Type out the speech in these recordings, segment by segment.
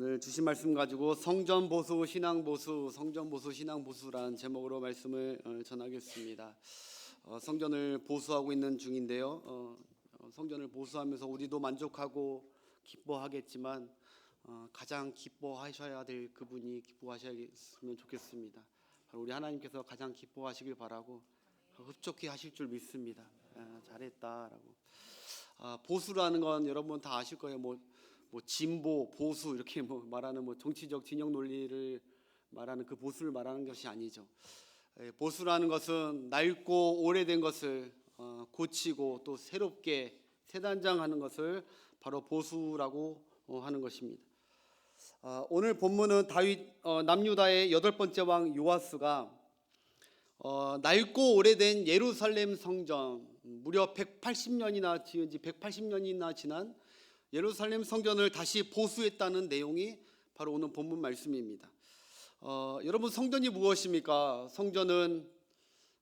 오늘 주신 말씀 가지고 성전보수 신앙보수, 성전보수 신앙보수라는 제목으로 말씀을 전하겠습니다. 성전을 보수하고 있는 중인데요. 성전을 보수하면서 우리도 만족하고 기뻐하겠지만 가장 기뻐하셔야 될 그분이 기뻐하셨으면 좋겠습니다. 바로 우리 하나님께서 가장 기뻐하시길 바라고 흡족히 하실 줄 믿습니다. 잘했다라고. 보수라는 건 여러분 다 아실 거예요. 뭐 진보, 보수 이렇게 말하는 정치적 진영 논리를 말하는 그 보수를 말하는 것이 아니죠. 보수라는 것은 낡고 오래된 것을 고치고 또 새롭게 새단장하는 것을 바로 보수라고 하는 것입니다. 오늘 본문은 다윗 남유다의 8번째 왕 요아스가 낡고 오래된 예루살렘 성전, 무려 180년이나 지은 지 180년이나 지난 예루살렘 성전을 다시 보수했다는 내용이 바로 오늘 본문 말씀입니다. 여러분, 성전이 무엇입니까? 성전은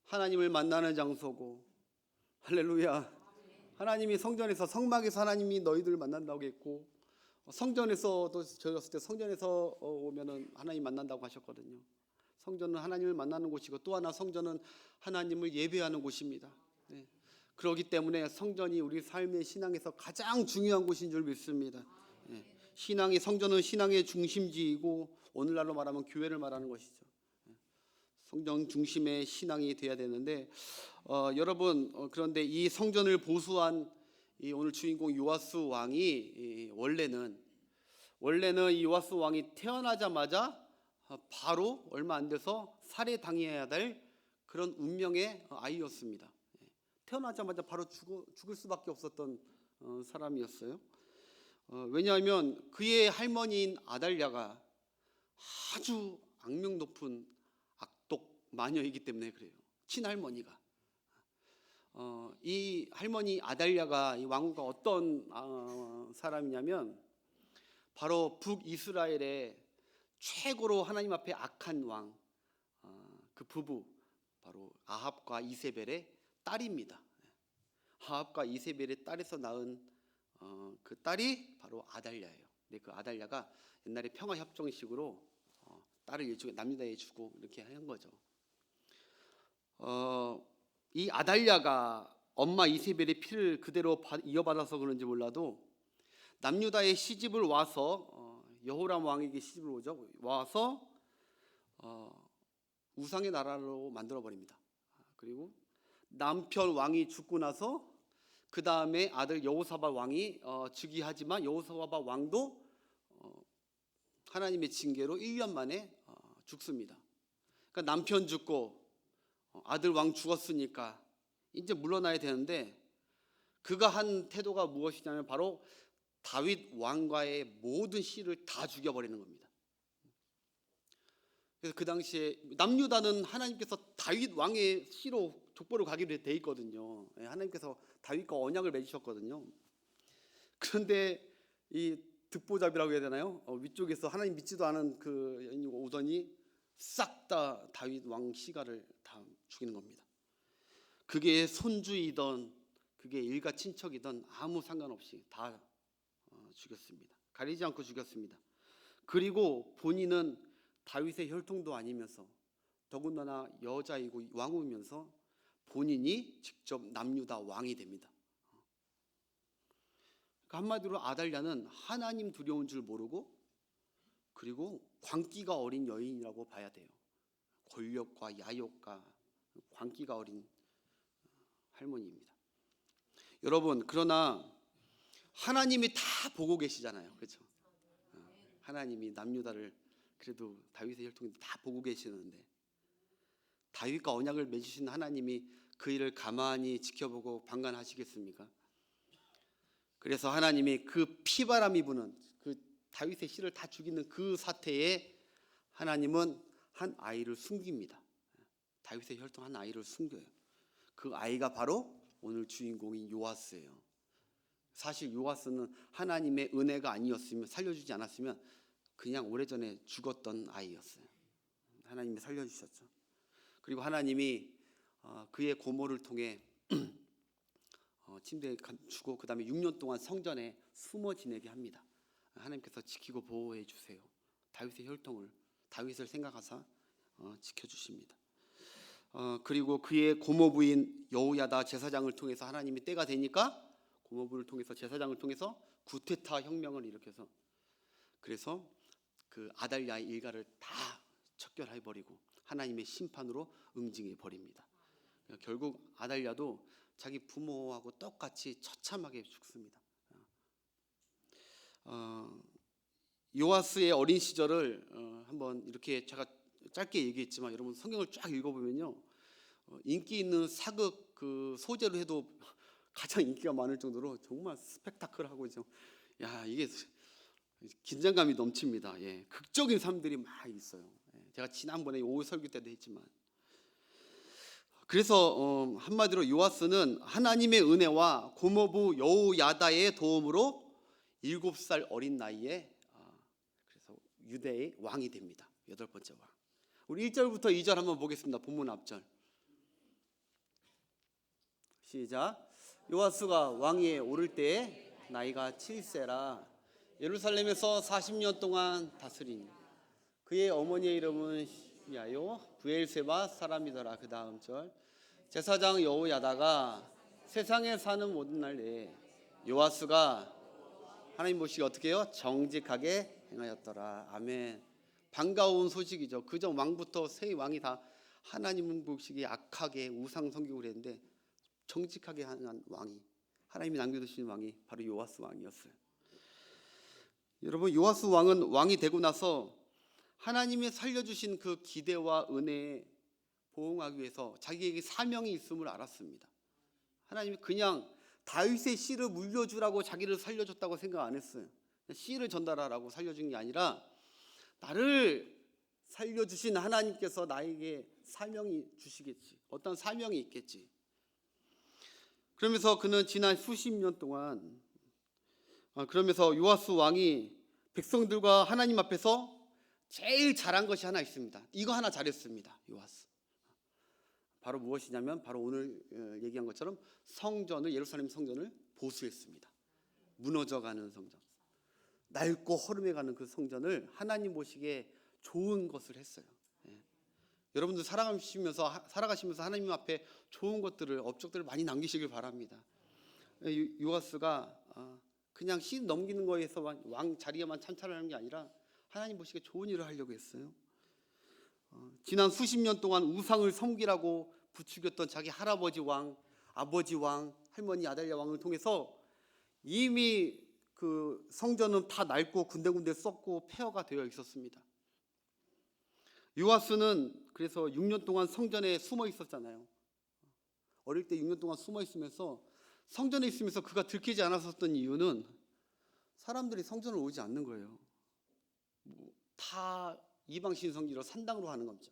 하나님을 만나는 장소고, 할렐루야. 하나님이 성전에서, 성막에서 하나님이 너희들을 만난다고 했고, 성전에서도 저희 갔을 때 성전에서 오면은 하나님 만난다고 하셨거든요. 성전은 하나님을 만나는 곳이고, 또 하나 성전은 하나님을 예배하는 곳입니다. 네. 그렇기 때문에 성전이 우리 삶의 신앙에서 가장 중요한 곳인 줄 믿습니다. 네. 신앙의 성전은 신앙의 중심지이고, 오늘날로 말하면 교회를 말하는 것이죠. 네. 성전 중심의 신앙이 돼야 되는데, 여러분, 그런데 이 성전을 보수한 이 오늘 주인공 요아스 왕이 원래는 이 요아스 왕이 태어나자마자 바로 얼마 안 돼서 살해당해야 될 그런 운명의 아이였습니다. 태어나자마자 바로 죽을 수밖에 없었던 사람이었어요. 왜냐하면 그의 할머니인 아달랴가 아주 악명 높은 악독 마녀이기 때문에 그래요. 친할머니가. 이 할머니 아달랴가 이 왕후가 어떤 사람이냐면 바로 북이스라엘의 최고로 하나님 앞에 악한 왕, 그 부부, 바로 아합과 이세벨의 딸입니다. 아합과 이세벨의 딸에서 낳은 그 딸이 바로 아달랴예요. 근데 그 아달랴가 옛날에 평화협정식으로 딸을 일종의 남유다에 주고 이렇게 한 거죠. 이 아달랴가 엄마 이세벨의 피를 그대로 이어받아서 그런지 몰라도 남유다에 시집을 와서 여호람 왕에게 시집을 오죠. 와서 우상의 나라로 만들어 버립니다. 그리고 남편 왕이 죽고 나서 그 다음에 아들 여호사밧 왕이 즉위하지만 여호사밧 왕도 하나님의 징계로 1년 만에 죽습니다. 그러니까 남편 죽고 아들 왕 죽었으니까 이제 물러나야 되는데 그가 한 태도가 무엇이냐면 바로 다윗 왕과의 모든 씨를 다 죽여버리는 겁니다. 그래서 그 당시에 남유다는 하나님께서 다윗 왕의 씨로 족보로 가기로 돼 있거든요. 하나님께서 다윗과 언약을 맺으셨거든요. 그런데 이 득보잡이라고 해야 되나요? 위쪽에서 하나님 믿지도 않은 그 여인이 오더니 싹 다 다윗 왕 씨가를 다 죽이는 겁니다. 그게 손주이던 그게 일가 친척이던 아무 상관없이 다 죽였습니다. 가리지 않고 죽였습니다. 그리고 본인은 다윗의 혈통도 아니면서 더군다나 여자이고 왕후이면서 본인이 직접 남유다 왕이 됩니다. 그러니까 한마디로 아달랴는 하나님 두려운 줄 모르고 그리고 광기가 어린 여인이라고 봐야 돼요. 권력과 야욕과 광기가 어린 할머니입니다. 여러분, 그러나 하나님이 다 보고 계시잖아요. 그렇죠? 하나님이 남유다를 그래도 다윗의 혈통이 다 보고 계시는데 다윗과 언약을 맺으신 하나님이 그 일을 가만히 지켜보고 방관하시겠습니까? 그래서 하나님이 그 피바람이 부는 그 다윗의 씨를 다 죽이는 그 사태에 하나님은 한 아이를 숨깁니다. 다윗의 혈통 한 아이를 숨겨요. 그 아이가 바로 오늘 주인공인 요아스예요. 사실 요아스는 하나님의 은혜가 아니었으면 살려주지 않았으면 그냥 오래전에 죽었던 아이였어요. 하나님이 살려주셨죠. 그리고 하나님이 그의 고모를 통해 침대에 주고 그 다음에 6년 동안 성전에 숨어 지내게 합니다. 하나님께서 지키고 보호해 주세요. 다윗의 혈통을, 다윗을 생각하사 지켜주십니다. 그리고 그의 고모부인 여호야다 제사장을 통해서 하나님이 때가 되니까 고모부를 통해서, 제사장을 통해서 구테타 혁명을 일으켜서, 그래서 그 아달랴의 일가를 다 척결해 버리고 하나님의 심판으로 응징해 버립니다. 결국 아달랴도 자기 부모하고 똑같이 처참하게 죽습니다. 요아스의 어린 시절을 한번 이렇게 제가 짧게 얘기했지만 여러분 성경을 쫙 읽어보면요, 인기 있는 사극 그 소재로 해도 가장 인기가 많을 정도로 정말 스펙타클하고 이게 긴장감이 넘칩니다. 예, 극적인 삶들이 막 있어요. 제가 지난번에 오후 설교 때도 했지만, 그래서 한마디로 요아스는 하나님의 은혜와 고모부 여호야다의 도움으로 7살 어린 나이에 그래서 유대의 왕이 됩니다. 8번째 왕. 우리 1절부터 2절 한번 보겠습니다. 본문 앞절. 시작. 요아스가 왕위에 오를 때에 나이가 7세라 예루살렘에서 40년 동안 다스리니 그의 어머니의 이름은 시야요 브엘세바 사람이더라. 그 다음 절. 제사장 여호야다가 세상에 사는 모든 날 내에 요아스가 하나님 보시기 어떻게 해요? 정직하게 행하였더라. 아멘. 반가운 소식이죠. 그저 왕부터 세 왕이 다 하나님 보시기에 악하게 우상 섬기고 그랬는데 정직하게 하는 왕이, 하나님이 남겨두신 왕이 바로 요아스 왕이었어요. 여러분, 요아스 왕은 왕이 되고 나서 하나님이 살려주신 그 기대와 은혜에 보응하기 위해서 자기에게 사명이 있음을 알았습니다. 하나님이 그냥 다윗의 씨를 물려주라고 자기를 살려줬다고 생각 안 했어요. 씨를 전달하라고 살려준 게 아니라 나를 살려주신 하나님께서 나에게 사명이 주시겠지, 어떤 사명이 있겠지. 그러면서 그는 지난 수십 년 동안 그러면서 요아스 왕이 백성들과 하나님 앞에서 제일 잘한 것이 하나 있습니다. 이거 하나 잘했습니다. 요아스. 바로 무엇이냐면 바로 오늘 얘기한 것처럼 성전을, 예루살렘 성전을 보수했습니다. 무너져가는 성전, 낡고 허름해가는 그 성전을 하나님 보시기에 좋은 것을 했어요. 여러분들 살아가시면서 하나님 앞에 좋은 것들을, 업적들을 많이 남기시길 바랍니다. 요아스가 그냥 씨 넘기는 거에서만 왕 자리에만 찬탈하는 게 아니라 하나님 보시기에 좋은 일을 하려고 했어요. 지난 수십 년 동안 우상을 섬기라고 부추겼던 자기 할아버지 왕, 아버지 왕, 할머니 아달랴 왕을 통해서 이미 그 성전은 다 낡고 군데군데 썩고 폐허가 되어 있었습니다. 요아스는 그래서 6년 동안 성전에 숨어 있었잖아요. 어릴 때 6년 동안 숨어 있으면서, 성전에 있으면서 그가 들키지 않았었던 이유는 사람들이 성전을 오지 않는 거예요. 다 이방신 성기로 산당으로 하는 거죠.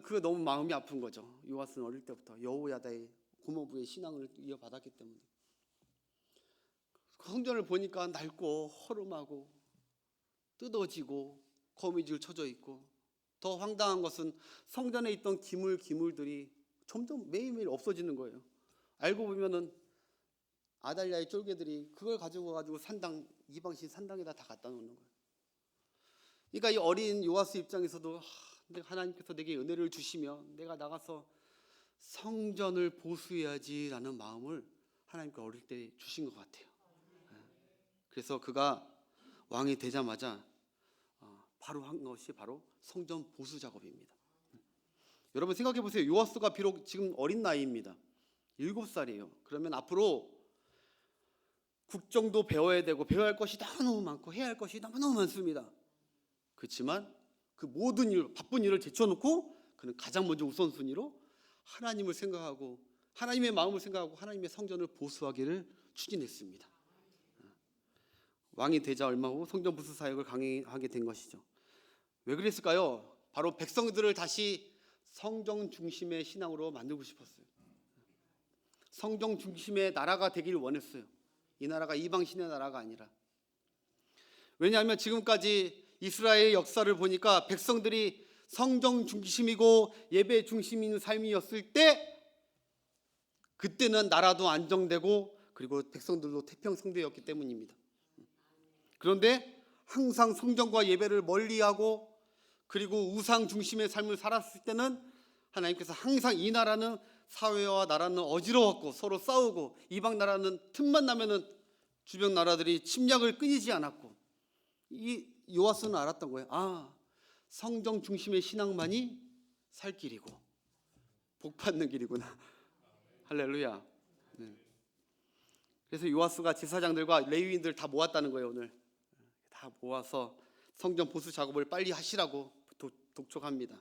그게 너무 마음이 아픈 거죠. 요아스는 어릴 때부터 여호야다의 고모부의 신앙을 이어받았기 때문에. 그 성전을 보니까 낡고 허름하고 뜯어지고 거미줄 쳐져 있고, 더 황당한 것은 성전에 있던 기물들이 점점 매일매일 없어지는 거예요. 알고 보면은 아달랴의 쫄개들이 그걸 가지고 산당, 이방신 산당에다 다 갖다 놓는 거예요. 그러니까 이 어린 요아스 입장에서도 하나님께서 내게 은혜를 주시면 내가 나가서 성전을 보수해야지라는 마음을 하나님께 어릴 때 주신 것 같아요. 그래서 그가 왕이 되자마자 바로 한 것이 바로 성전 보수 작업입니다. 여러분 생각해 보세요. 요아스가 비록 지금 어린 나이입니다. 7살이에요. 그러면 앞으로 국정도 배워야 되고 배워야 할 것이 너무너무 많고 해야 할 것이 너무너무 많습니다. 그렇지만 그 모든 일, 바쁜 일을 제쳐놓고 그는 가장 먼저 우선순위로 하나님을 생각하고 하나님의 마음을 생각하고 하나님의 성전을 보수하기를 추진했습니다. 왕이 되자 얼마 후 성전 보수 사역을 강행하게 된 것이죠. 왜 그랬을까요? 바로 백성들을 다시 성전 중심의 신앙으로 만들고 싶었어요. 성전 중심의 나라가 되기를 원했어요. 이 나라가 이방신의 나라가 아니라. 왜냐하면 지금까지 이스라엘의 역사를 보니까 백성들이 성전 중심이고 예배 중심인 삶이었을 때, 그때는 나라도 안정되고 그리고 백성들도 태평성대였기 때문입니다. 그런데 항상 성전과 예배를 멀리하고 그리고 우상 중심의 삶을 살았을 때는 하나님께서 항상 이 나라는 사회와 나라는 어지러웠고 서로 싸우고 이방 나라는 틈만 나면은 주변 나라들이 침략을 끊이지 않았고 이 요아스는 알았던 거예요. 아, 성경 중심의 신앙만이 살 길이고 복 받는 길이구나. 할렐루야. 네. 그래서 요아스가 제사장들과 레위인들 다 모았다는 거예요. 오늘 다 모아서 성전 보수 작업을 빨리 하시라고 독촉합니다.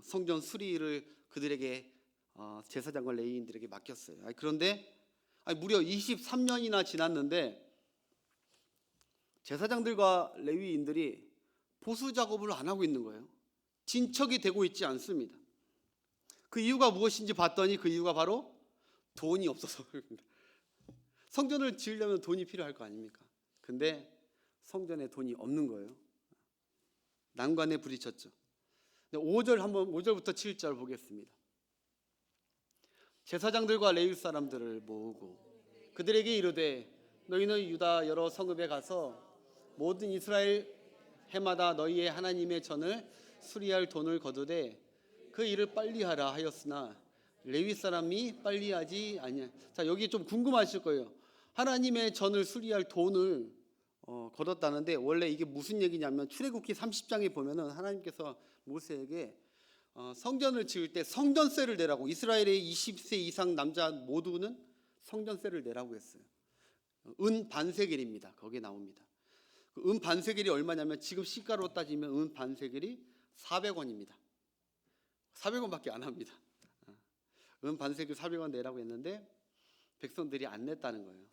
성전 수리를 그들에게 제사장과 레위인들에게 맡겼어요. 그런데 무려 23년이나 지났는데 제사장들과 레위인들이 보수 작업을 안 하고 있는 거예요. 진척이 되고 있지 않습니다. 그 이유가 무엇인지 봤더니 그 이유가 바로 돈이 없어서 그럽니다. 성전을 지으려면 돈이 필요할 거 아닙니까? 근데 성전에 돈이 없는 거예요. 난관에 부딪혔죠. 5절부터 7절 보겠습니다. 제사장들과 레위 사람들을 모으고 그들에게 이르되 너희는 유다 여러 성읍에 가서 모든 이스라엘 해마다 너희의 하나님의 전을 수리할 돈을 거두되 그 일을 빨리 하라 하였으나 레위 사람이 빨리 하지 아니하. 자, 여기 좀 궁금하실 거예요. 하나님의 전을 수리할 돈을 거뒀다는데 원래 이게 무슨 얘기냐면 출애굽기 30장에 보면은 하나님께서 모세에게 성전을 지을 때 성전세를 내라고, 이스라엘의 20세 이상 남자 모두는 성전세를 내라고 했어요. 은 반세겔입니다. 거기에 나옵니다. 은 반세겔이 얼마냐면 지금 시가로 따지면 은 반세겔이 400원입니다. 400원밖에 안 합니다. 은 반세겔 400원 내라고 했는데 백성들이 안 냈다는 거예요.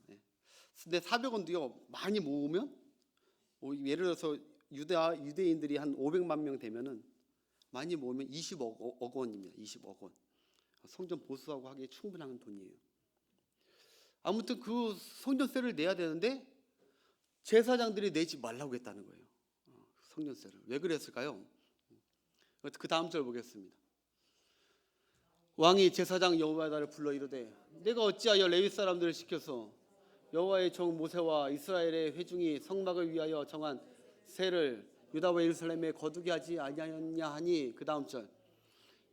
근데 400원도요 많이 모으면 예를 들어서 유대인들이 한 500만 명 되면은 많이 모으면 20억 원입니다. 20억 원. 성전 보수하고 하기에 충분한 돈이에요. 아무튼 그 성전세를 내야 되는데 제사장들이 내지 말라고 했다는 거예요. 성전세를. 왜 그랬을까요? 그 다음 절 보겠습니다. 왕이 제사장 여호야다를 불러 이르되 내가 어찌하여 레위 사람들을 시켜서 여호와의 종 모세와 이스라엘의 회중이 성막을 위하여 정한 세를 유다와 예루살렘에 거두게 하지 아니하였냐 하니, 그 다음 절,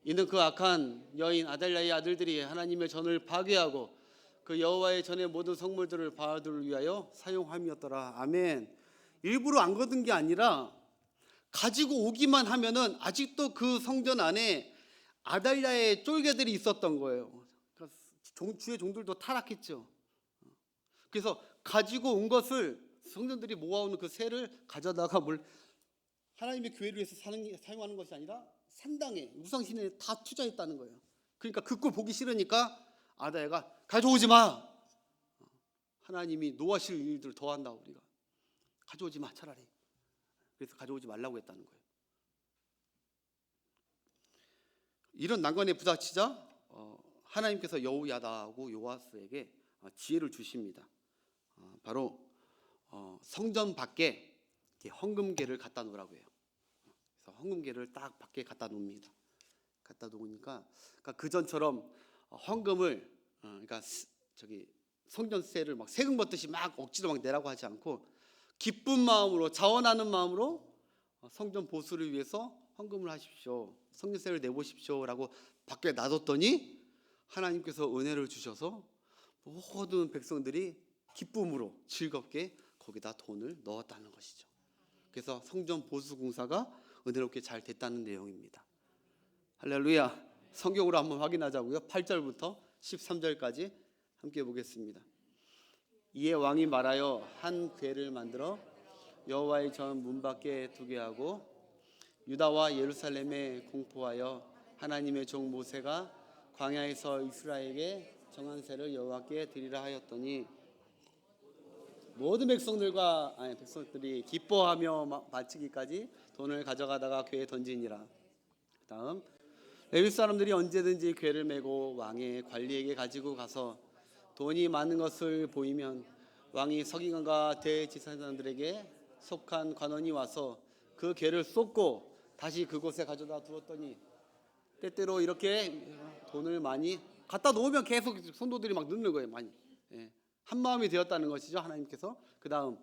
이는 그 악한 여인 아달랴의 아들들이 하나님의 전을 파괴하고 그 여호와의 전의 모든 성물들을 바알들을 위하여 사용함이었더라. 아멘. 일부러 안 거둔 게 아니라 가지고 오기만 하면은 아직도 그 성전 안에 아달랴의 쫄개들이 있었던 거예요. 그러니까 주의 종들도 타락했죠. 그래서 가지고 온 것을 성전들이 모아오는 그 세를 가져다가 하나님의 교회를 위해서 사용하는 것이 아니라 산당에 우상신에 다 투자했다는 거예요. 그러니까 그 꼴 보기 싫으니까 아달랴가 가져오지 마. 하나님이 노하실 일들을 더한다. 우리가 가져오지 마 차라리. 그래서 가져오지 말라고 했다는 거예요. 이런 난관에 부닥치자 하나님께서 여호야다하고 요아스에게 지혜를 주십니다. 바로 성전 밖에 헌금계를 갖다 놓으라고 해요. 그래서 헌금계를 딱 밖에 갖다 놓습니다. 갖다 놓으니까 그 전처럼 헌금을 그러니까 성전세를 막 세금 받듯이 막 억지로 막 내라고 하지 않고 기쁜 마음으로, 자원하는 마음으로 성전 보수를 위해서 헌금을 하십시오, 성전세를 내보십시오라고 밖에 놔뒀더니 하나님께서 은혜를 주셔서 모든 백성들이 기쁨으로 즐겁게 거기다 돈을 넣었다는 것이죠. 그래서 성전 보수 공사가 은혜롭게 잘 됐다는 내용입니다. 할렐루야. 성경으로 한번 확인하자고요. 8절부터 13절까지 함께 보겠습니다. 이에 왕이 말하여 한 궤를 만들어 여호와의 전 문 밖에 두게 하고 유다와 예루살렘에 공포하여 하나님의 종 모세가 광야에서 이스라엘에게 정한 세를 여호와께 드리라 하였더니 모든 백성들이 기뻐하며 바치기까지 돈을 가져가다가 궤에 던지니라. 다음, 레위 사람들이 언제든지 궤를 메고 왕의 관리에게 가지고 가서 돈이 많은 것을 보이면 왕이 서기관과 대제사장들에게 속한 관원이 와서 그 궤를 쏟고 다시 그곳에 가져다 두었더니 때때로 이렇게 돈을 많이 갖다 놓으면 계속 성도들이 막 넣는 거예요. 많이. 한 마음이 되었다는 것이죠. 하나님께서. 그 다음,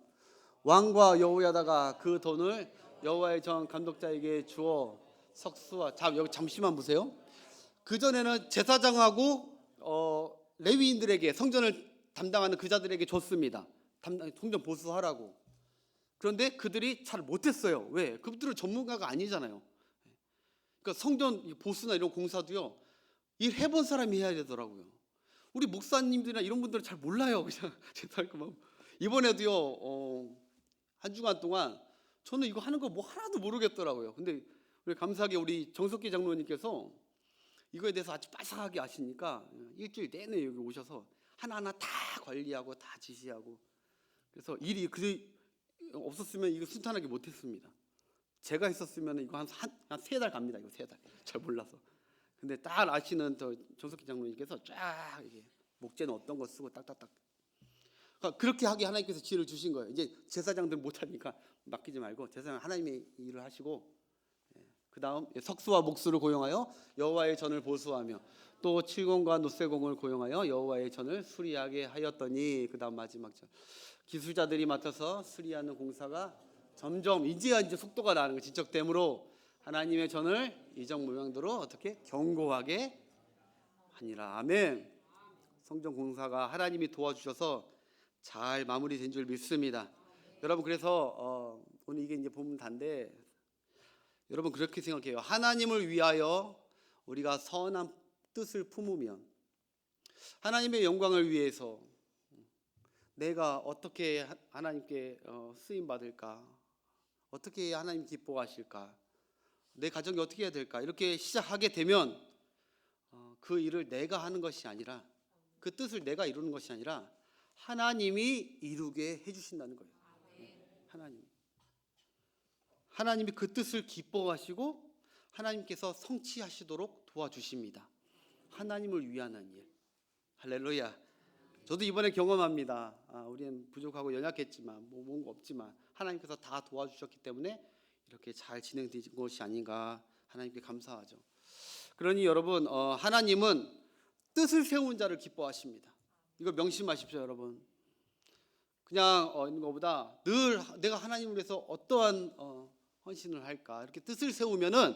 왕과 여호야다가 그 돈을 여호와의 전 감독자에게 주어 석수와 여기 잠시만 보세요. 그 전에는 제사장하고 레위인들에게 성전을 담당하는 그 자들에게 줬습니다. 성전 보수하라고. 그런데 그들이 잘 못했어요. 왜? 그들은 전문가가 아니잖아요. 그러니까 성전 보수나 이런 공사도요, 일 해본 사람이 해야 되더라고요. 우리 목사님들이나 이런 분들은 잘 몰라요. 그냥 죄송하지만 이번에도요, 한 주간 동안 저는 이거 하는 거 뭐 하나도 모르겠더라고요. 근데 우리 감사하게 우리 정석기 장로님께서 이거에 대해서 아주 빠삭하게 아시니까 일주일 내내 여기 오셔서 하나하나 다 관리하고 다 지시하고, 그래서 일이 없었으면 이거 순탄하게 못했습니다. 제가 했었으면 이거 한 3달 갑니다. 이거 3달 잘 몰라서. 근데 딱 아시는 정석기 장로님께서 쫙 이게 목재는 어떤 거 쓰고 딱딱딱, 그러니까 그렇게 하게 하나님께서 지혜를 주신 거예요. 이제 제사장들 못하니까 맡기지 말고 제사장 하나님의 일을 하시고, 그 다음 석수와 목수를 고용하여 여호와의 전을 보수하며 또 칠공과 놋쇠공을 고용하여 여호와의 전을 수리하게 하였더니, 그 다음 마지막 절, 기술자들이 맡아서 수리하는 공사가 점점 이제 속도가 나는 거 진척됨으로 하나님의 전을 이적 모양대로 어떻게 견고하게 하니라. 아멘. 성전 공사가 하나님이 도와주셔서 잘 마무리된 줄 믿습니다. 여러분, 그래서 오늘 이게 이제 보면 단데, 여러분 그렇게 생각해요. 하나님을 위하여 우리가 선한 뜻을 품으면 하나님의 영광을 위해서 내가 어떻게 하나님께 쓰임 받을까, 어떻게 해야 하나님 기뻐하실까, 내 가정이 어떻게 해야 될까, 이렇게 시작하게 되면 그 일을 내가 하는 것이 아니라, 그 뜻을 내가 이루는 것이 아니라 하나님이 이루게 해주신다는 거예요. 하나님이 그 뜻을 기뻐하시고 하나님께서 성취하시도록 도와주십니다. 하나님을 위하는 일. 할렐루야. 저도 이번에 경험합니다. 우리는 부족하고 연약했지만 뭔가 없지만 하나님께서 다 도와주셨기 때문에 이렇게 잘 진행된 것이 아닌가, 하나님께 감사하죠. 그러니 여러분, 하나님은 뜻을 세운 자를 기뻐하십니다. 이거 명심하십시오, 여러분. 그냥 있는 것보다 늘 내가 하나님을 위해서 어떠한 헌신을 할까, 이렇게 뜻을 세우면은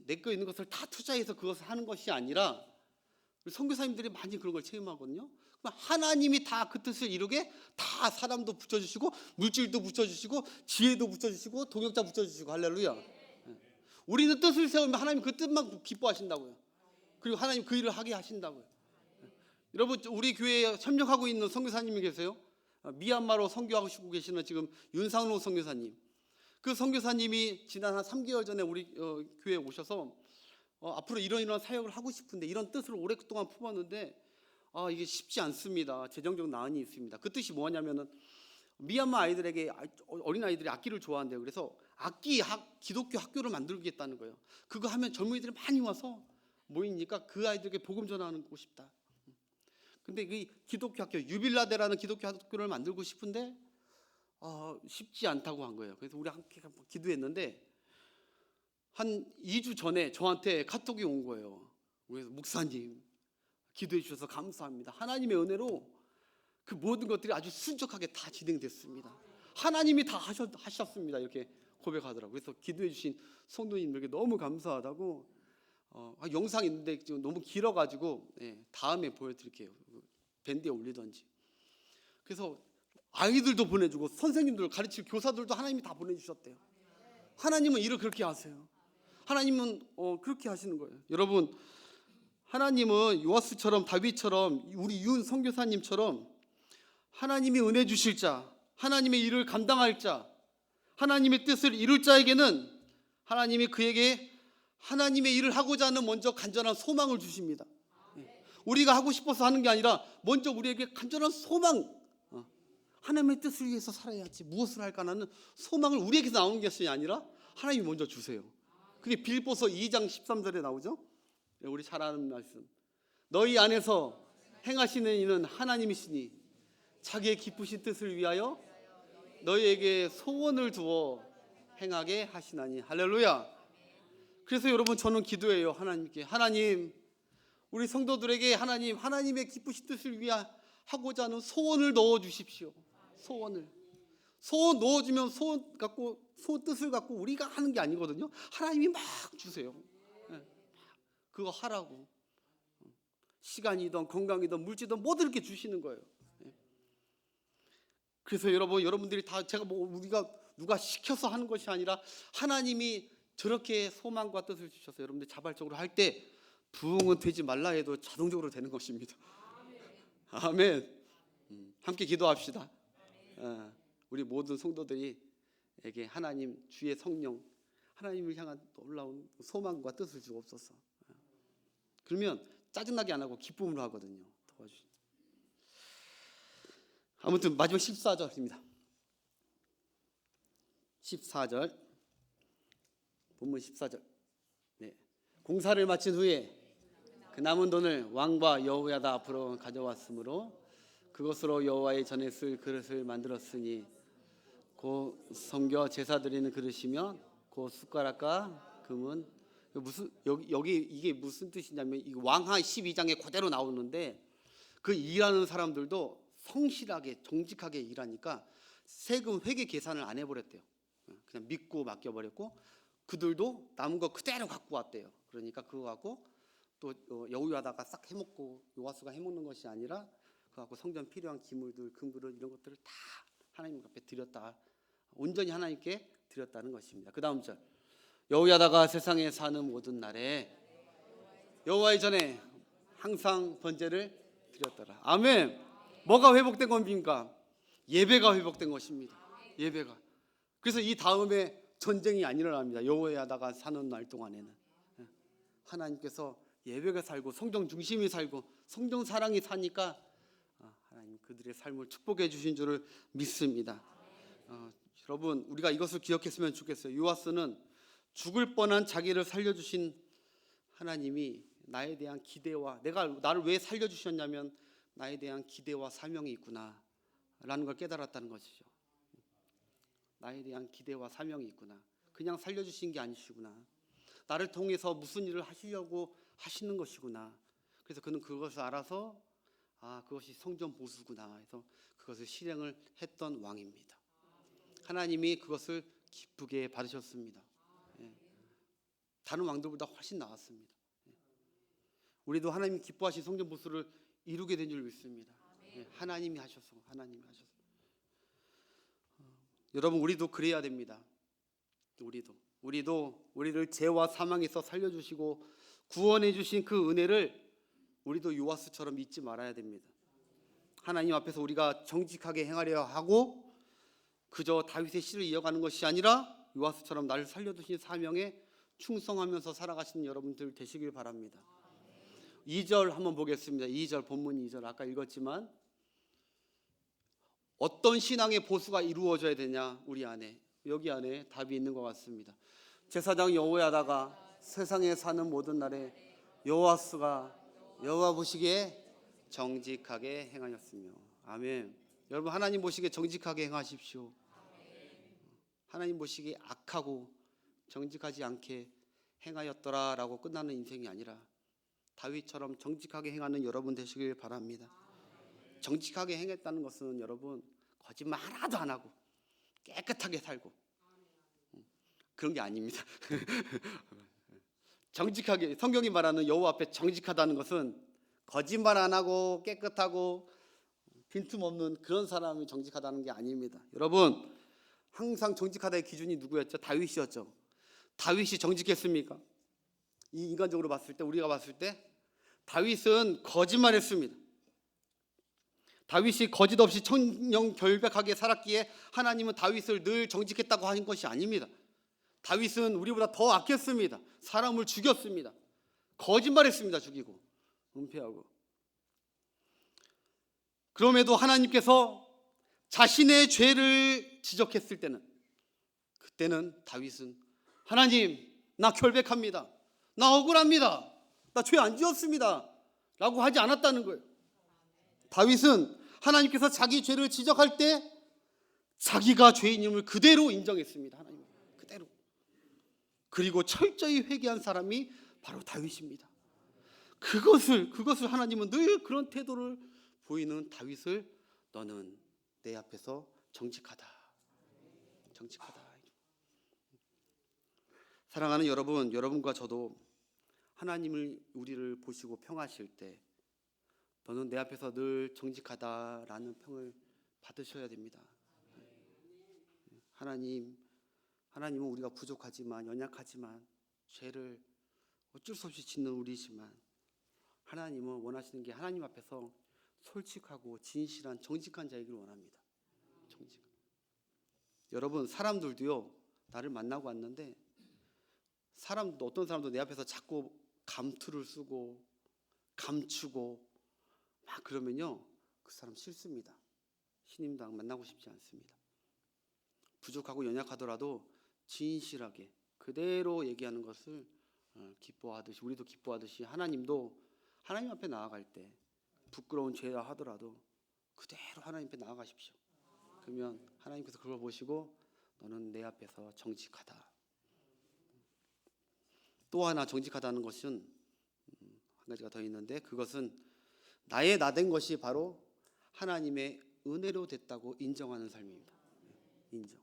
내 거 있는 것을 다 투자해서 그것을 하는 것이 아니라, 선교사님들이 많이 그런 걸 체험하거든요. 하나님이 다 그 뜻을 이루게 다 사람도 붙여주시고 물질도 붙여주시고 지혜도 붙여주시고 동역자 붙여주시고, 할렐루야. 우리는 뜻을 세우면 하나님 그 뜻만 기뻐하신다고요. 그리고 하나님 그 일을 하게 하신다고요. 여러분, 우리 교회에 협력하고 있는 선교사님이 계세요. 미얀마로 선교하고 계시는 지금 윤상로 선교사님. 그 선교사님이 지난 한 3개월 전에 우리 교회에 오셔서 앞으로 이런 사역을 하고 싶은데 이런 뜻을 오랫동안 품었는데 이게 쉽지 않습니다. 재정적 난이 있습니다. 그 뜻이 뭐냐면은 미얀마 아이들에게, 어린 아이들이 악기를 좋아한대요. 그래서 기독교 학교를 만들겠다는 거예요. 그거 하면 젊은이들이 많이 와서 모이니까 그 아이들에게 복음 전하고 싶다. 근데 그 기독교 학교, 유빌라데라는 기독교 학교를 만들고 싶은데 쉽지 않다고 한 거예요. 그래서 우리 함께 기도했는데 한 2주 전에 저한테 카톡이 온 거예요. 그래서 목사님, 기도해 주셔서 감사합니다. 하나님의 은혜로 그 모든 것들이 아주 순적하게 다 진행됐습니다. 하나님이 다 하셨습니다. 이렇게 고백하더라고요. 그래서 기도해 주신 성도님들에게 너무 감사하다고. 영상이 있는데 지금 너무 길어가지고 다음에 보여드릴게요. 밴드에 올리던지. 그래서 아이들도 보내주고 선생님들 가르칠 교사들도 하나님이 다 보내주셨대요. 하나님은 일을 그렇게 하세요. 하나님은 그렇게 하시는 거예요. 여러분, 하나님은 요아스처럼 다윗처럼 우리 윤 선교사님처럼 하나님이 은혜 주실 자, 하나님의 일을 감당할 자, 하나님의 뜻을 이룰 자에게는 하나님이 그에게 하나님의 일을 하고자 하는 먼저 간절한 소망을 주십니다. 우리가 하고 싶어서 하는 게 아니라 먼저 우리에게 간절한 소망, 하나님의 뜻을 위해서 살아야지 무엇을 할까라는 소망을 우리에게서 나오는 것이 아니라 하나님이 먼저 주세요. 그게 빌립보서 2장 13절에 나오죠. 우리 잘 아는 말씀. 너희 안에서 행하시는 이는 하나님이시니 자기의 기쁘신 뜻을 위하여 너희에게 소원을 두어 행하게 하시나니. 할렐루야. 그래서 여러분, 저는 기도해요. 하나님께, 하나님, 우리 성도들에게 하나님의 기쁘신 뜻을 위하 하고자 하는 소원을 넣어 주십시오. 소원 넣어주면 소원 뜻을 갖고 우리가 하는 게 아니거든요. 하나님이 막 주세요. 그거 하라고. 시간이든 건강이든 물질이든 뭐든 이렇게 주시는 거예요. 그래서 여러분들이 다 제가 우리가 누가 시켜서 하는 것이 아니라 하나님이 저렇게 소망과 뜻을 주셔서 여러분들 자발적으로 할 때 부흥은 되지 말라 해도 자동적으로 되는 것입니다. 아멘. 함께 기도합시다. 우리 모든 성도들이에게 하나님 주의 성령 하나님을 향한 놀라운 소망과 뜻을 주옵소서. 그러면 짜증나게 안 하고 기쁨으로 하거든요. 도와주시. 아무튼 마지막 14절입니다. 14절 본문 14절. 네. 공사를 마친 후에 그 남은 돈을 왕과 여호야다 앞으로 가져왔으므로 그것으로 여호와의 전에 쓸 그릇을 만들었으니 곧 섬겨 제사 드리는 그릇이며 곧 숟가락과 금은 무슨 여기 이게 무슨 뜻이냐면 이 왕하 12장에 그대로 나오는데 그 일하는 사람들도 성실하게 정직하게 일하니까 세금 회계 계산을 안 해버렸대요. 그냥 믿고 맡겨버렸고 그들도 남은 거 그대로 갖고 왔대요. 그러니까 그거 갖고 또 여우야다가 싹 해먹고 요아스가 해먹는 것이 아니라 그거 갖고 성전 필요한 기물들 금그릇 이런 것들을 다 하나님 앞에 드렸다. 온전히 하나님께 드렸다는 것입니다. 그 다음 절 여우야다가 세상에 사는 모든 날에 여호와의 전에 항상 번제를 드렸더라. 아멘. 뭐가 회복된 겁니까? 예배가 회복된 것입니다. 예배가. 그래서 이 다음에 전쟁이 안 일어납니다. 여호야다가 사는 날 동안에는 하나님께서 예배가 살고 성경 중심이 살고 성경 사랑이 사니까 하나님 그들의 삶을 축복해 주신 줄을 믿습니다. 여러분 우리가 이것을 기억했으면 좋겠어요. 요아스는 죽을 뻔한 자기를 살려주신 하나님이 나에 대한 기대와 나를 왜 살려주셨냐면 나에 대한 기대와 사명이 있구나 라는 걸 깨달았다는 것이죠. 나에 대한 기대와 사명이 있구나. 그냥 살려주신 게 아니시구나. 나를 통해서 무슨 일을 하시려고 하시는 것이구나. 그래서 그는 그것을 알아서 그것이 성전 보수구나 해서 그것을 실행을 했던 왕입니다. 하나님이 그것을 기쁘게 받으셨습니다. 다른 왕들보다 훨씬 나았습니다. 우리도 하나님이 기뻐하신 성전 보수를 이루게 된 줄 믿습니다. 하나님이 하셔서. 여러분 우리도 그래야 됩니다. 우리도 우리를 죄와 사망에서 살려주시고 구원해 주신 그 은혜를 우리도 요아스처럼 잊지 말아야 됩니다. 하나님 앞에서 우리가 정직하게 행하려 하고 그저 다윗의 씨를 이어가는 것이 아니라 요아스처럼 나를 살려주신 사명에 충성하면서 살아가시는 여러분들 되시길 바랍니다. 2절 한번 보겠습니다. 2절 본문 2절 아까 읽었지만 어떤 신앙의 보수가 이루어져야 되냐 우리 안에 여기 안에 답이 있는 것 같습니다. 제사장 여호야다가 세상에 사는 모든 날에 여호와스가 여호와 보시기에 정직하게 행하였으며 아멘. 여러분 하나님 보시기에 정직하게 행하십시오. 하나님 보시기에 악하고 정직하지 않게 행하였더라라고 끝나는 인생이 아니라 다윗처럼 정직하게 행하는 여러분 되시길 바랍니다. 정직하게 행했다는 것은 여러분 거짓말 하나도 안 하고 깨끗하게 살고 그런 게 아닙니다. 정직하게 성경이 말하는 여호와 앞에 정직하다는 것은 거짓말 안 하고 깨끗하고 빈틈없는 그런 사람이 정직하다는 게 아닙니다. 여러분 항상 정직하다의 기준이 누구였죠? 다윗이었죠. 다윗이 정직했습니까? 이 인간적으로 봤을 때 우리가 봤을 때 다윗은 거짓말했습니다. 다윗이 거짓 없이 청렴결백하게 살았기에 하나님은 다윗을 늘 정직했다고 하는 것이 아닙니다. 다윗은 우리보다 더 악했습니다. 사람을 죽였습니다. 거짓말했습니다. 죽이고 은폐하고. 그럼에도 하나님께서 자신의 죄를 지적했을 때는 그때는 다윗은 하나님 나 결백합니다. 나 억울합니다. 나 죄 안 지었습니다. 라고 하지 않았다는 거예요. 다윗은 하나님께서 자기 죄를 지적할 때 자기가 죄인임을 그대로 인정했습니다. 하나님 그대로. 그리고 철저히 회개한 사람이 바로 다윗입니다. 그것을 하나님은 늘 그런 태도를 보이는 다윗을 너는 내 앞에서 정직하다. 정직하다. 사랑하는 여러분, 여러분과 저도 하나님을 우리를 보시고 평하실 때 너는 내 앞에서 늘 정직하다라는 평을 받으셔야 됩니다. 하나님은 우리가 부족하지만 연약하지만 죄를 어쩔 수 없이 짓는 우리지만 하나님은 원하시는 게 하나님 앞에서 솔직하고 진실한 정직한 자이길 원합니다. 여러분, 사람들도요, 나를 만나고 왔는데 어떤 사람도 내 앞에서 자꾸 감투를 쓰고 감추고 막 그러면요, 그 사람 싫습니다. 신임당 만나고 싶지 않습니다. 부족하고 연약하더라도 진실하게 그대로 얘기하는 것을 기뻐하듯이, 우리도 기뻐하듯이 하나님도 하나님 앞에 나아갈 때 부끄러운 죄라 하더라도 그대로 하나님 앞에 나아가십시오. 그러면 하나님께서 그걸 보시고 너는 내 앞에서 정직하다. 또 하나 정직하다는 것은 한 가지가 더 있는데, 그것은 나의 나된 것이 바로 하나님의 은혜로 됐다고 인정하는 삶입니다. 인정.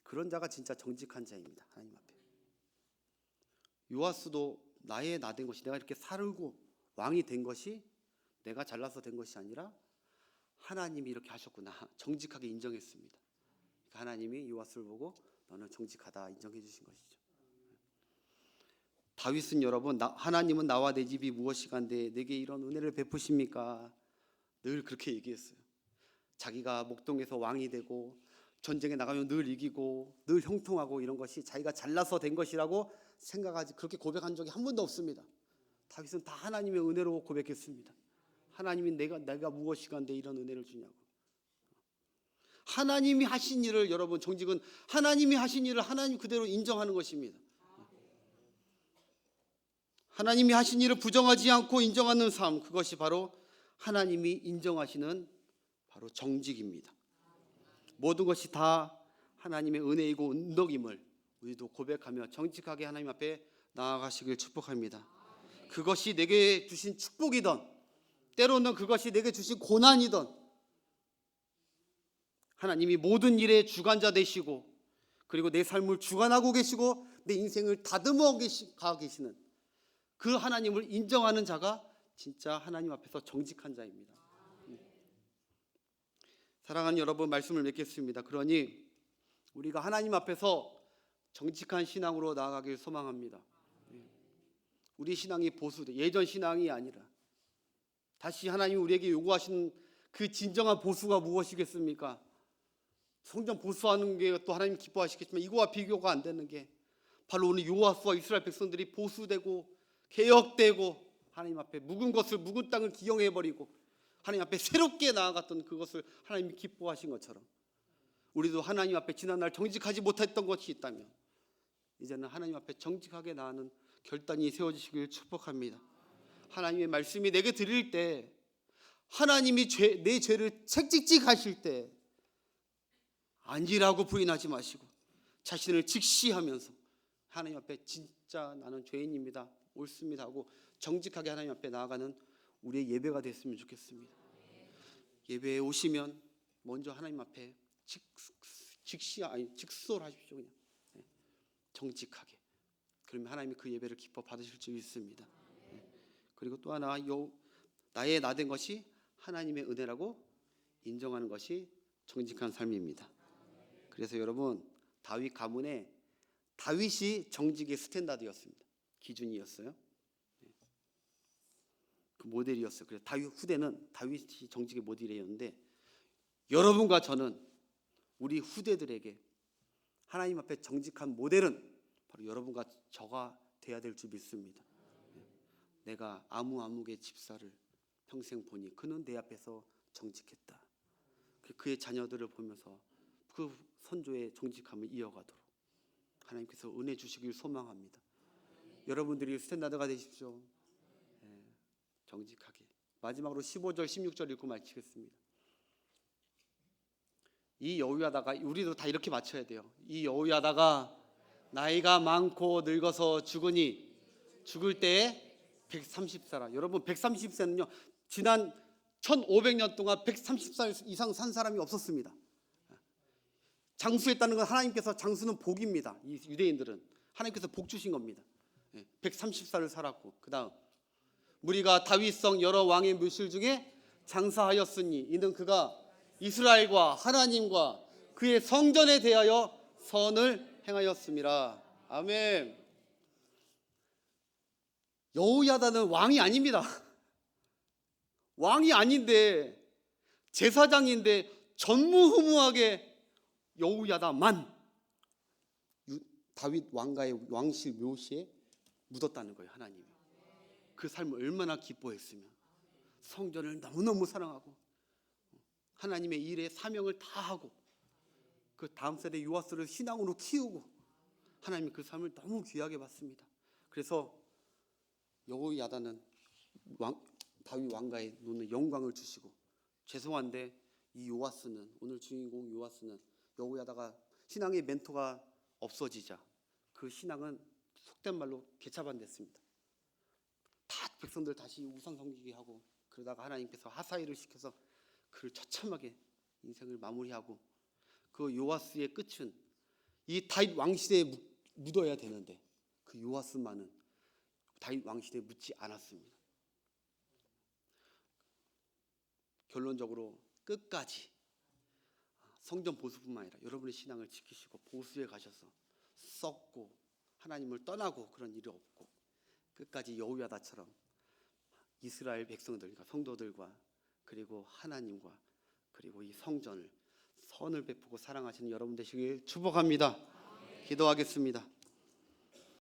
그런 자가 진짜 정직한 자입니다. 하나님 앞에. 요아스도 나의 나된 것이, 내가 이렇게 살고 왕이 된 것이 내가 잘나서 된 것이 아니라 하나님이 이렇게 하셨구나, 정직하게 인정했습니다. 그러니까 하나님이 요아스를 보고 너는 정직하다 인정해 주신 것이죠. 다윗은 여러분, 하나님은 나와 내 집이 무엇이간데 내게 이런 은혜를 베푸십니까? 늘 그렇게 얘기했어요. 자기가 목동에서 왕이 되고 전쟁에 나가면 늘 이기고 늘 형통하고 이런 것이 자기가 잘나서 된 것이라고 생각하지, 그렇게 고백한 적이 한 번도 없습니다. 다윗은 다 하나님의 은혜로 고백했습니다. 하나님이 내가 무엇이간데 이런 은혜를 주냐고. 하나님이 하신 일을, 여러분, 정직은 하나님이 하신 일을 하나님 그대로 인정하는 것입니다. 하나님이 하신 일을 부정하지 않고 인정하는 삶, 그것이 바로 하나님이 인정하시는 바로 정직입니다. 모든 것이 다 하나님의 은혜이고 은덕임을 우리도 고백하며 정직하게 하나님 앞에 나아가시길 축복합니다. 그것이 내게 주신 축복이든 때로는 그것이 내게 주신 고난이든 하나님이 모든 일의 주관자 되시고 그리고 내 삶을 주관하고 계시고 내 인생을 다듬어 계시는 그 하나님을 인정하는 자가 진짜 하나님 앞에서 정직한 자입니다. 사랑하는 여러분, 말씀을 맺겠습니다. 그러니 우리가 하나님 앞에서 정직한 신앙으로 나아가길 소망합니다. 우리 신앙이 보수돼, 예전 신앙이 아니라 다시 하나님이 우리에게 요구하시는 그 진정한 보수가 무엇이겠습니까? 성전 보수하는 게 또 하나님 기뻐하시겠지만 이거와 비교가 안 되는 게 바로 오늘 요아스와 이스라엘 백성들이 보수되고 개혁되고 하나님 앞에 묵은 땅을 기용해버리고 하나님 앞에 새롭게 나아갔던 그것을 하나님이 기뻐하신 것처럼 우리도 하나님 앞에 지난날 정직하지 못했던 것이 있다면 이제는 하나님 앞에 정직하게 나아가는 결단이 세워지시길 축복합니다. 하나님의 말씀이 내게 들릴 때, 하나님이 내 죄를 책찍찍하실 때 아니라고 부인하지 마시고 자신을 직시하면서 하나님 앞에 진짜 나는 죄인입니다, 옳습니다 하고 정직하게 하나님 앞에 나아가는 우리의 예배가 됐으면 좋겠습니다. 예배에 오시면 먼저 하나님 앞에 직솔하십시오. 그냥 정직하게. 그러면 하나님이 그 예배를 기뻐 받으실 줄 믿습니다. 그리고 또 하나, 나의 나된 것이 하나님의 은혜라고 인정하는 것이 정직한 삶입니다. 그래서 여러분, 다윗 가문에 다윗이 정직의 스탠다드였습니다. 기준이었어요. 그 모델이었어요. 그래서 다윗 후대는 다윗이 정직의 모델이었는데, 여러분과 저는 우리 후대들에게 하나님 앞에 정직한 모델은 바로 여러분과 저가 돼야 될 줄 믿습니다. 내가 아무개 집사를 평생 보니 그는 내 앞에서 정직했다. 그의 자녀들을 보면서 그 선조의 정직함을 이어가도록 하나님께서 은혜 주시길 소망합니다. 여러분들이 스탠다드가 되십시오. 정직하게. 마지막으로 15절 16절 읽고 마치겠습니다. 이 여호야다가, 우리도 다 이렇게 맞춰야 돼요. 이 여호야다가 나이가 많고 늙어서 죽으니 죽을 때에 130세라. 여러분, 130세는요 지난 1500년 동안 130살 이상 산 사람이 없었습니다. 장수했다는 건 하나님께서, 장수는 복입니다. 이 유대인들은 하나님께서 복 주신 겁니다. 130살을 살았고, 그 다음 무리가 다윗성 여러 왕의 묘실 중에 장사하였으니 이는 그가 이스라엘과 하나님과 그의 성전에 대하여 선을 행하였습니다. 아멘. 여호야다는 왕이 아닙니다. 왕이 아닌데, 제사장인데 전무후무하게 여호야다만 다윗 왕가의 왕실 묘시에 묻었다는 거예요. 하나님이 그 삶을 얼마나 기뻐했으면, 성전을 너무너무 사랑하고 하나님의 일에 사명을 다하고 그 다음 세대 요아스를 신앙으로 키우고 하나님이 그 삶을 너무 귀하게 봤습니다. 그래서 여호야다는 다윗 왕가에 놓는 영광을 주시고, 죄송한데 이 요아스는, 오늘 주인공 요아스는 여호야다가 신앙의 멘토가 없어지자 그 신앙은 속된 말로 개차반됐습니다. 다 백성들 다시 우상 섬기게 하고, 그러다가 하나님께서 하사일을 시켜서 그를 처참하게 인생을 마무리하고, 그 요아스의 끝은 이 다윗 왕실에 묻어야 되는데 그 요아스만은 다윗 왕실에 묻지 않았습니다. 결론적으로 끝까지 성전 보수뿐만 아니라 여러분의 신앙을 지키시고 보수에 가셔서 썩고 하나님을 떠나고 그런 일이 없고, 끝까지 여호야다처럼 이스라엘 백성들, 그러니까 성도들과 그리고 하나님과 그리고 이 성전을 선을 베푸고 사랑하시는 여러분 되시길 축복합니다. 기도하겠습니다.